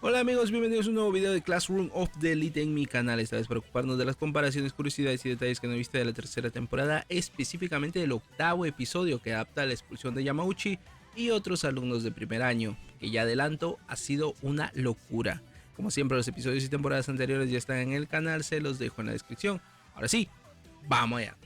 Hola amigos, bienvenidos a un nuevo video de Classroom of the Elite en mi canal. Esta vez para ocuparnos de las comparaciones, curiosidades y detalles que no viste de la tercera temporada, específicamente del octavo episodio que adapta a la expulsión de Yamauchi y otros alumnos de primer año, que ya adelanto ha sido una locura. Como siempre, los episodios y temporadas anteriores ya están en el canal, se los dejo en la descripción. Ahora sí, vamos allá.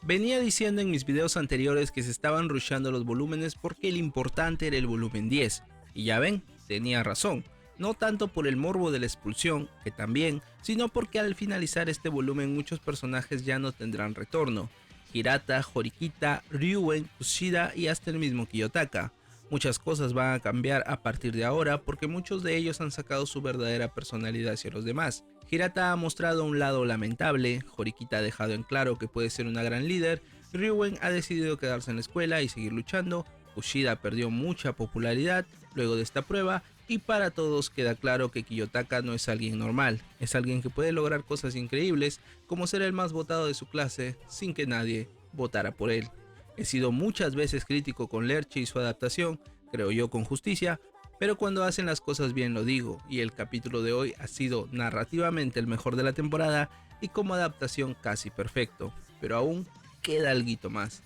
Venía diciendo en mis videos anteriores que se estaban rushando los volúmenes porque el importante era el volumen 10, y ya ven, tenía razón. No tanto por el morbo de la expulsión, que también, sino porque al finalizar este volumen muchos personajes ya no tendrán retorno. Hirata, Horikita, Ryuen, Kushida y hasta el mismo Kiyotaka. Muchas cosas van a cambiar a partir de ahora porque muchos de ellos han sacado su verdadera personalidad hacia los demás. Hirata ha mostrado un lado lamentable, Horikita ha dejado en claro que puede ser una gran líder, Ryuen ha decidido quedarse en la escuela y seguir luchando, Kushida perdió mucha popularidad luego de esta prueba y para todos queda claro que Kiyotaka no es alguien normal, es alguien que puede lograr cosas increíbles como ser el más votado de su clase sin que nadie votara por él. He sido muchas veces crítico con Lerche y su adaptación, creo yo con justicia, pero cuando hacen las cosas bien lo digo, y el capítulo de hoy ha sido narrativamente el mejor de la temporada y como adaptación casi perfecto, pero aún queda alguito más.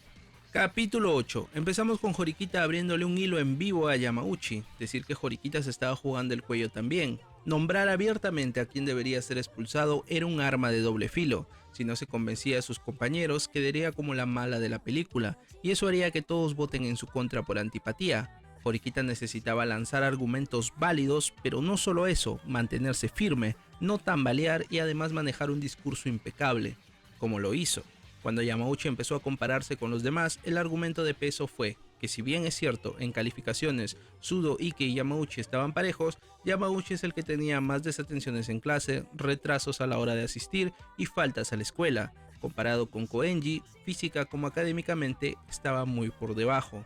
Capítulo 8. Empezamos con Horikita abriéndole un hilo en vivo a Yamauchi, decir que Horikita se estaba jugando el cuello también. Nombrar abiertamente a quien debería ser expulsado era un arma de doble filo. Si no se convencía a sus compañeros, quedaría como la mala de la película, y eso haría que todos voten en su contra por antipatía. Horikita necesitaba lanzar argumentos válidos, pero no solo eso, mantenerse firme, no tambalear y además manejar un discurso impecable, como lo hizo. Cuando Yamauchi empezó a compararse con los demás, el argumento de peso fue que si bien es cierto, en calificaciones Sudo, Ike y Yamauchi estaban parejos, Yamauchi es el que tenía más desatenciones en clase, retrasos a la hora de asistir y faltas a la escuela. Comparado con Koenji, física como académicamente estaba muy por debajo.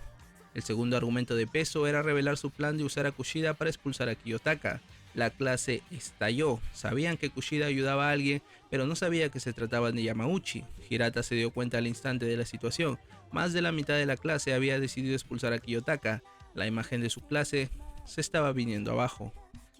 El segundo argumento de peso era revelar su plan de usar a Kushida para expulsar a Kiyotaka. La clase estalló, sabían que Kushida ayudaba a alguien, pero no sabía que se trataba de Yamauchi. Hirata se dio cuenta al instante de la situación, más de la mitad de la clase había decidido expulsar a Kiyotaka, la imagen de su clase se estaba viniendo abajo.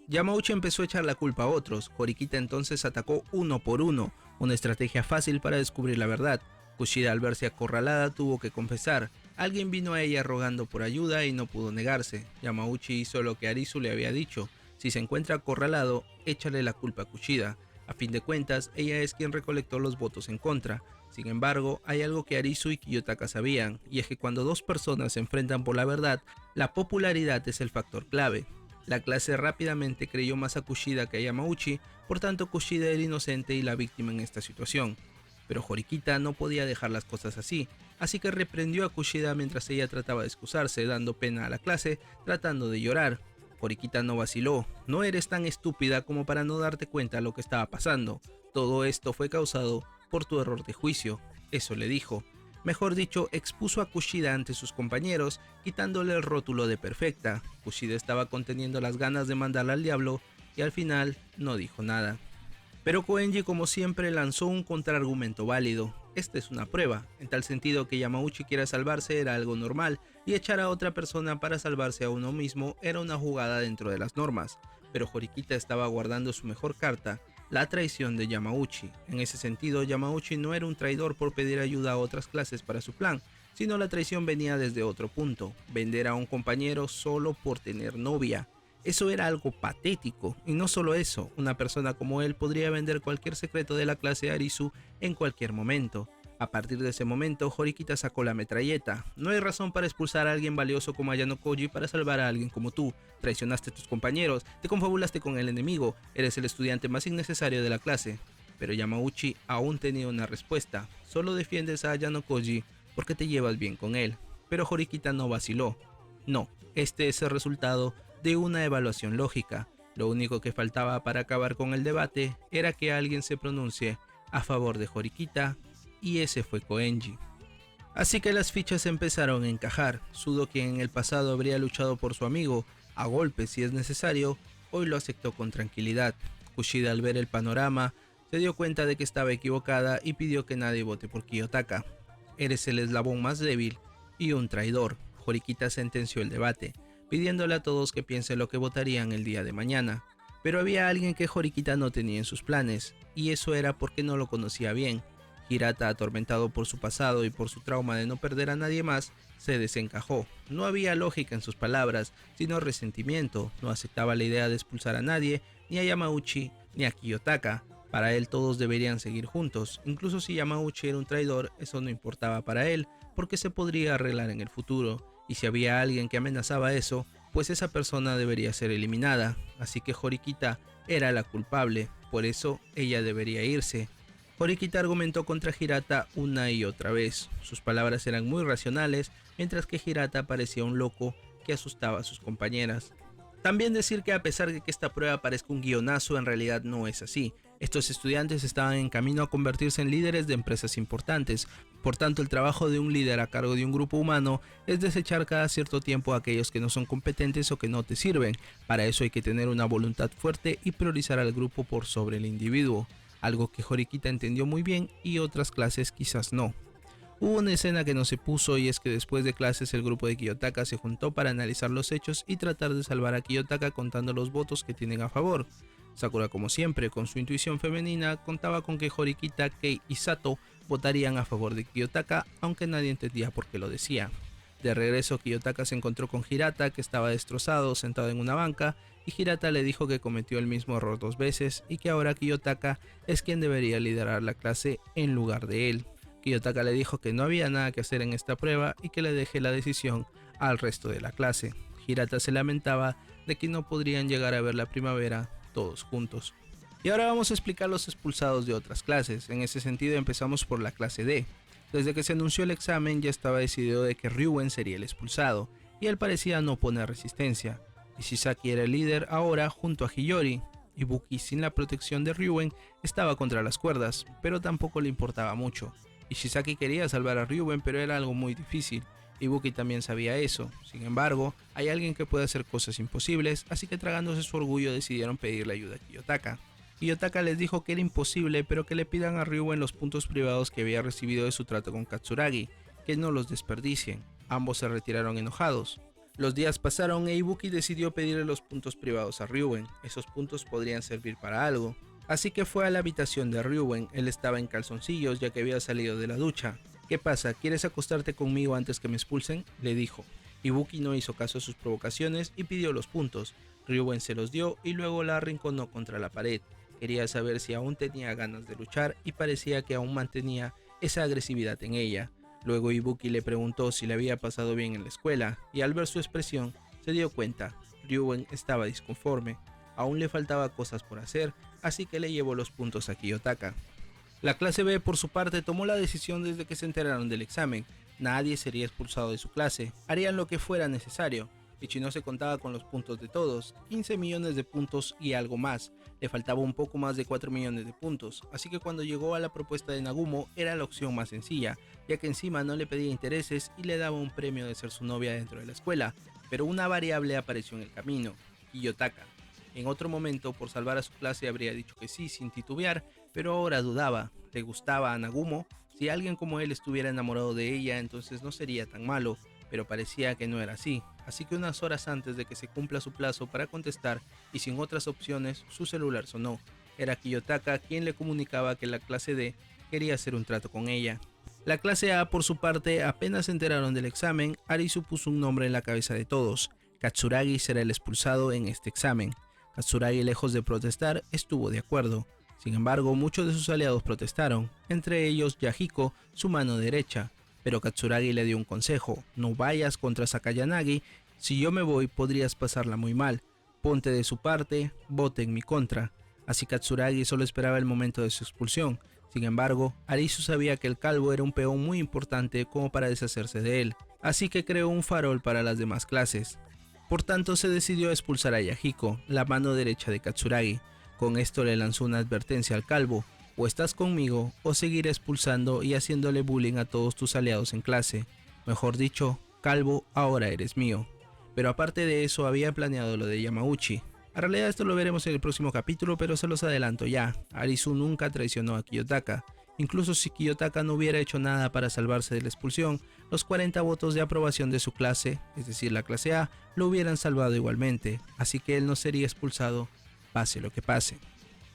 Yamauchi empezó a echar la culpa a otros, Horikita entonces atacó uno por uno, una estrategia fácil para descubrir la verdad. Kushida al verse acorralada tuvo que confesar, alguien vino a ella rogando por ayuda y no pudo negarse. Yamauchi hizo lo que Arisu le había dicho, si se encuentra acorralado, échale la culpa a Kushida. A fin de cuentas, ella es quien recolectó los votos en contra. Sin embargo, hay algo que Arisu y Kiyotaka sabían, y es que cuando dos personas se enfrentan por la verdad, la popularidad es el factor clave. La clase rápidamente creyó más a Kushida que a Yamauchi, por tanto Kushida era inocente y la víctima en esta situación. Pero Horikita no podía dejar las cosas así que reprendió a Kushida mientras ella trataba de excusarse, dando pena a la clase, tratando de llorar. Horikita no vaciló, no eres tan estúpida como para no darte cuenta de lo que estaba pasando, todo esto fue causado por tu error de juicio, eso le dijo. Mejor dicho, expuso a Kushida ante sus compañeros, quitándole el rótulo de perfecta. Kushida estaba conteniendo las ganas de mandarla al diablo y al final no dijo nada. Pero Koenji como siempre lanzó un contraargumento válido. Esta es una prueba, en tal sentido que Yamauchi quiera salvarse era algo normal y echar a otra persona para salvarse a uno mismo era una jugada dentro de las normas. Pero Horikita estaba guardando su mejor carta, la traición de Yamauchi. En ese sentido, Yamauchi no era un traidor por pedir ayuda a otras clases para su plan, sino la traición venía desde otro punto, vender a un compañero solo por tener novia. Eso era algo patético, y no solo eso, una persona como él podría vender cualquier secreto de la clase Arisu en cualquier momento. A partir de ese momento, Horikita sacó la metralleta. No hay razón para expulsar a alguien valioso como Ayano Koji para salvar a alguien como tú. Traicionaste a tus compañeros, te confabulaste con el enemigo, eres el estudiante más innecesario de la clase. Pero Yamauchi aún tenía una respuesta. Solo defiendes a Ayano Koji porque te llevas bien con él. Pero Horikita no vaciló. No, este es el resultado de una evaluación lógica. Lo único que faltaba para acabar con el debate era que alguien se pronuncie a favor de Horikita, y ese fue Koenji. Así que las fichas empezaron a encajar. Sudo, quien en el pasado habría luchado por su amigo, a golpes si es necesario, hoy lo aceptó con tranquilidad. Kushida, al ver el panorama, se dio cuenta de que estaba equivocada y pidió que nadie vote por Kiyotaka. Eres el eslabón más débil y un traidor. Horikita sentenció el debate, pidiéndole a todos que piensen lo que votarían el día de mañana. Pero había alguien que Horikita no tenía en sus planes, y eso era porque no lo conocía bien. Hirata, atormentado por su pasado y por su trauma de no perder a nadie más, se desencajó. No había lógica en sus palabras, sino resentimiento. No aceptaba la idea de expulsar a nadie, ni a Yamauchi, ni a Kiyotaka. Para él todos deberían seguir juntos. Incluso si Yamauchi era un traidor, eso no importaba para él, porque se podría arreglar en el futuro. Y si había alguien que amenazaba eso, pues esa persona debería ser eliminada. Así que Horikita era la culpable, por eso ella debería irse. Horikita argumentó contra Hirata una y otra vez. Sus palabras eran muy racionales, mientras que Hirata parecía un loco que asustaba a sus compañeras. También decir que a pesar de que esta prueba parezca un guionazo, en realidad no es así. Estos estudiantes estaban en camino a convertirse en líderes de empresas importantes. Por tanto, el trabajo de un líder a cargo de un grupo humano es desechar cada cierto tiempo a aquellos que no son competentes o que no te sirven. Para eso hay que tener una voluntad fuerte y priorizar al grupo por sobre el individuo. Algo que Horikita entendió muy bien y otras clases quizás no. Hubo una escena que no se puso, y es que después de clases el grupo de Kiyotaka se juntó para analizar los hechos y tratar de salvar a Kiyotaka contando los votos que tienen a favor. Sakura, como siempre, con su intuición femenina, contaba con que Horikita, Kei y Sato votarían a favor de Kiyotaka, aunque nadie entendía por qué lo decía. De regreso, Kiyotaka se encontró con Hirata, que estaba destrozado sentado en una banca, y Hirata le dijo que cometió el mismo error 2 veces y que ahora Kiyotaka es quien debería liderar la clase en lugar de él. Kiyotaka le dijo que no había nada que hacer en esta prueba y que le deje la decisión al resto de la clase. Hirata se lamentaba de que no podrían llegar a ver la primavera todos juntos. Y ahora vamos a explicar los expulsados de otras clases. En ese sentido empezamos por la clase D. Desde que se anunció el examen ya estaba decidido de que Ryuen sería el expulsado, y él parecía no poner resistencia. Ishizaki era el líder ahora junto a Hiyori. Ibuki, sin la protección de Ryuen, estaba contra las cuerdas, pero tampoco le importaba mucho. Ishizaki quería salvar a Ryuen, pero era algo muy difícil. Ibuki también sabía eso. Sin embargo, hay alguien que puede hacer cosas imposibles, así que tragándose su orgullo decidieron pedirle ayuda a Kiyotaka. Kiyotaka les dijo que era imposible, pero que le pidan a Ryuen los puntos privados que había recibido de su trato con Katsuragi, que no los desperdicien. Ambos se retiraron enojados. Los días pasaron e Ibuki decidió pedirle los puntos privados a Ryuen. Esos puntos podrían servir para algo. Así que fue a la habitación de Ryuen. Él estaba en calzoncillos ya que había salido de la ducha. ¿Qué pasa? ¿Quieres acostarte conmigo antes que me expulsen?, le dijo. Ibuki no hizo caso a sus provocaciones y pidió los puntos. Ryuen se los dio y luego la arrinconó contra la pared. Quería saber si aún tenía ganas de luchar y parecía que aún mantenía esa agresividad en ella. Luego Ibuki le preguntó si le había pasado bien en la escuela, y al ver su expresión se dio cuenta. Ryuen estaba disconforme. Aún le faltaba cosas por hacer, así que le llevó los puntos a Kiyotaka. La clase B, por su parte, tomó la decisión desde que se enteraron del examen. Nadie sería expulsado de su clase, harían lo que fuera necesario. Ichino contaba con los puntos de todos, 15 millones de puntos y algo más. Le faltaba un poco más de 4 millones de puntos, así que cuando llegó a la propuesta de Nagumo era la opción más sencilla, ya que encima no le pedía intereses y le daba un premio de ser su novia dentro de la escuela. Pero una variable apareció en el camino: Kiyotaka. En otro momento, por salvar a su clase, habría dicho que sí sin titubear, pero ahora dudaba. ¿Le gustaba a Nagumo? Si alguien como él estuviera enamorado de ella, entonces no sería tan malo, pero parecía que no era así. Así que unas horas antes de que se cumpla su plazo para contestar y sin otras opciones, su celular sonó. Era Kiyotaka quien le comunicaba que la clase D quería hacer un trato con ella. La clase A, por su parte, apenas se enteraron del examen, Arisu puso un nombre en la cabeza de todos: Katsuragi será el expulsado en este examen. Katsuragi, lejos de protestar, estuvo de acuerdo. Sin embargo, muchos de sus aliados protestaron, entre ellos Yahiko, su mano derecha. Pero Katsuragi le dio un consejo: no vayas contra Sakayanagi, si yo me voy podrías pasarla muy mal, ponte de su parte, vote en mi contra. Así Katsuragi solo esperaba el momento de su expulsión. Sin embargo, Arisu sabía que el calvo era un peón muy importante como para deshacerse de él, así que creó un farol para las demás clases. Por tanto, se decidió a expulsar a Yahiko, la mano derecha de Katsuragi. Con esto le lanzó una advertencia al calvo: o estás conmigo o seguiré expulsando y haciéndole bullying a todos tus aliados en clase. Mejor dicho, calvo, ahora eres mío. Pero aparte de eso, había planeado lo de Yamauchi. En realidad esto lo veremos en el próximo capítulo, pero se los adelanto ya. Arisu nunca traicionó a Kiyotaka. Incluso si Kiyotaka no hubiera hecho nada para salvarse de la expulsión, los 40 votos de aprobación de su clase, es decir la clase A, lo hubieran salvado igualmente, así que él no sería expulsado pase lo que pase.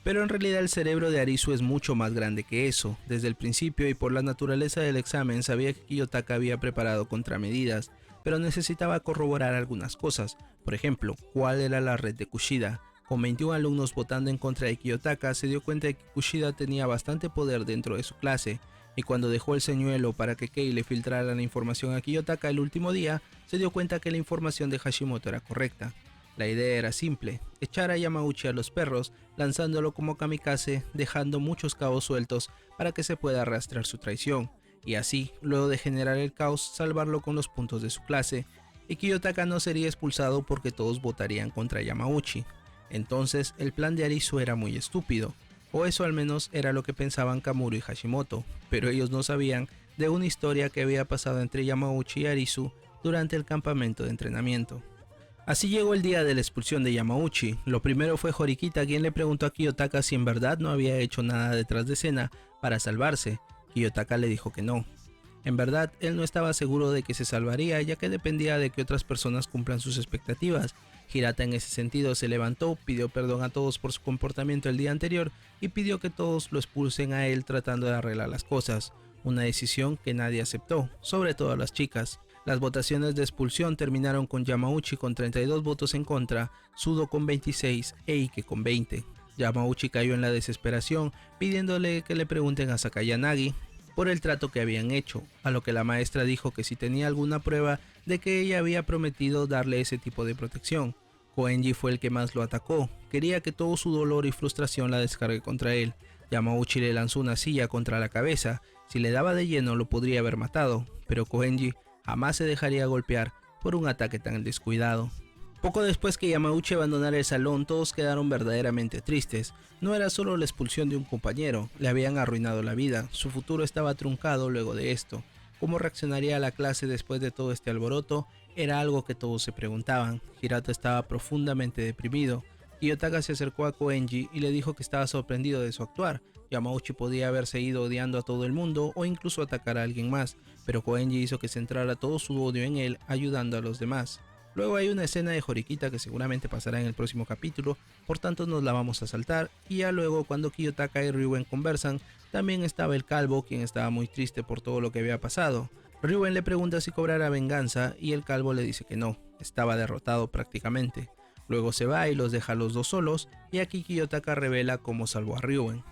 Pero en realidad el cerebro de Arisu es mucho más grande que eso. Desde el principio y por la naturaleza del examen sabía que Kiyotaka había preparado contramedidas, pero necesitaba corroborar algunas cosas. Por ejemplo, cuál era la red de Kushida. Con 21 alumnos votando en contra de Kiyotaka, se dio cuenta de que Kushida tenía bastante poder dentro de su clase, y cuando dejó el señuelo para que Kei le filtrara la información a Kiyotaka el último día, se dio cuenta que la información de Hashimoto era correcta. La idea era simple, echar a Yamauchi a los perros, lanzándolo como kamikaze, dejando muchos cabos sueltos para que se pueda rastrear su traición, y así, luego de generar el caos, salvarlo con los puntos de su clase, y Kiyotaka no sería expulsado porque todos votarían contra Yamauchi. Entonces, el plan de Arisu era muy estúpido, o eso al menos era lo que pensaban Kamuro y Hashimoto, pero ellos no sabían de una historia que había pasado entre Yamauchi y Arisu durante el campamento de entrenamiento. Así llegó el día de la expulsión de Yamauchi. Lo primero fue Horikita quien le preguntó a Kiyotaka si en verdad no había hecho nada detrás de escena para salvarse. Kiyotaka le dijo que no. En verdad, él no estaba seguro de que se salvaría, ya que dependía de que otras personas cumplan sus expectativas. Hirata en ese sentido se levantó, pidió perdón a todos por su comportamiento el día anterior y pidió que todos lo expulsen a él tratando de arreglar las cosas. Una decisión que nadie aceptó, sobre todo las chicas. Las votaciones de expulsión terminaron con Yamauchi con 32 votos en contra, Sudo con 26 e Ike con 20. Yamauchi cayó en la desesperación pidiéndole que le pregunten a Sakayanagi por el trato que habían hecho, a lo que la maestra dijo que si tenía alguna prueba de que ella había prometido darle ese tipo de protección. Koenji fue el que más lo atacó, quería que todo su dolor y frustración la descargue contra él. Yamauchi le lanzó una silla contra la cabeza, si le daba de lleno lo podría haber matado, pero Koenji jamás se dejaría golpear por un ataque tan descuidado. Poco después que Yamauchi abandonara el salón, todos quedaron verdaderamente tristes. No era solo la expulsión de un compañero, le habían arruinado la vida, su futuro estaba truncado luego de esto. ¿Cómo reaccionaría la clase después de todo este alboroto? Era algo que todos se preguntaban. Hirata estaba profundamente deprimido. Kiyotaka se acercó a Koenji y le dijo que estaba sorprendido de su actuar. Yamauchi podía haberse ido odiando a todo el mundo o incluso atacar a alguien más, pero Koenji hizo que centrara todo su odio en él, ayudando a los demás. Luego hay una escena de Horikita que seguramente pasará en el próximo capítulo, por tanto nos la vamos a saltar, y ya luego cuando Kiyotaka y Ryuen conversan, también estaba el calvo, quien estaba muy triste por todo lo que había pasado. Ryuen le pregunta si cobrará venganza y el calvo le dice que no, estaba derrotado prácticamente. Luego se va y los deja a los dos solos, y aquí Kiyotaka revela cómo salvó a Ryuen.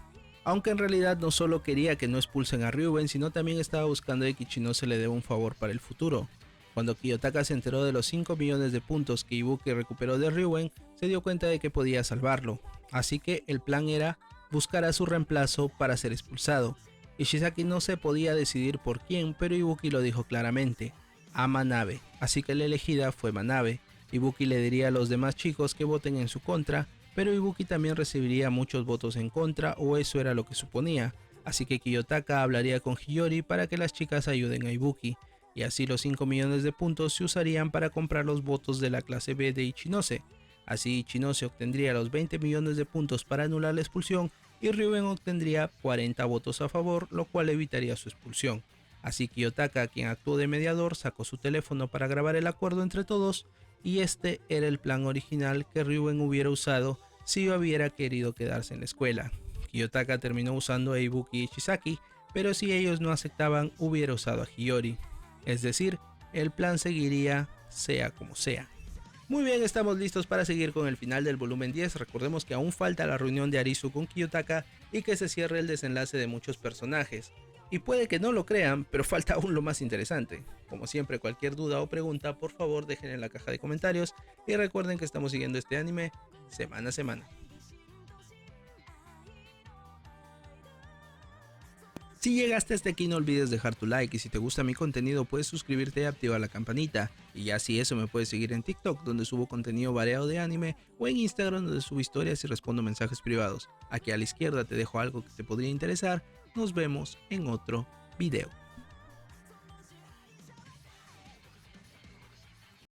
Aunque en realidad no solo quería que no expulsen a Ryuen, sino también estaba buscando que Ichinose le dé un favor para el futuro. Cuando Kiyotaka se enteró de los 5 millones de puntos que Ibuki recuperó de Ryuen, se dio cuenta de que podía salvarlo, así que el plan era buscar a su reemplazo para ser expulsado. Ishizaki no se podía decidir por quién, pero Ibuki lo dijo claramente, a Manabe, así que la elegida fue Manabe. Ibuki le diría a los demás chicos que voten en su contra, pero Ibuki también recibiría muchos votos en contra, o eso era lo que suponía, así que Kiyotaka hablaría con Hiyori para que las chicas ayuden a Ibuki, y así los 5 millones de puntos se usarían para comprar los votos de la clase B de Ichinose. Así Ichinose obtendría los 20 millones de puntos para anular la expulsión y Ryuen obtendría 40 votos a favor, lo cual evitaría su expulsión. Así Kiyotaka, quien actuó de mediador, sacó su teléfono para grabar el acuerdo entre todos, y este era el plan original que Ryuen hubiera usado si hubiera querido quedarse en la escuela. Kiyotaka terminó usando a Ibuki y Ishizaki, pero si ellos no aceptaban hubiera usado a Hiyori. Es decir, el plan seguiría sea como sea. Muy bien, estamos listos para seguir con el final del volumen 10. Recordemos que aún falta la reunión de Arisu con Kiyotaka y que se cierre el desenlace de muchos personajes. Y puede que no lo crean, pero falta aún lo más interesante. Como siempre, cualquier duda o pregunta, por favor dejen en la caja de comentarios y recuerden que estamos siguiendo este anime semana a semana. Si llegaste hasta aquí no olvides dejar tu like y si te gusta mi contenido puedes suscribirte y activar la campanita. Y ya si eso me puedes seguir en TikTok donde subo contenido variado de anime o en Instagram donde subo historias y respondo mensajes privados. Aquí a la izquierda te dejo algo que te podría interesar. Nos vemos en otro video.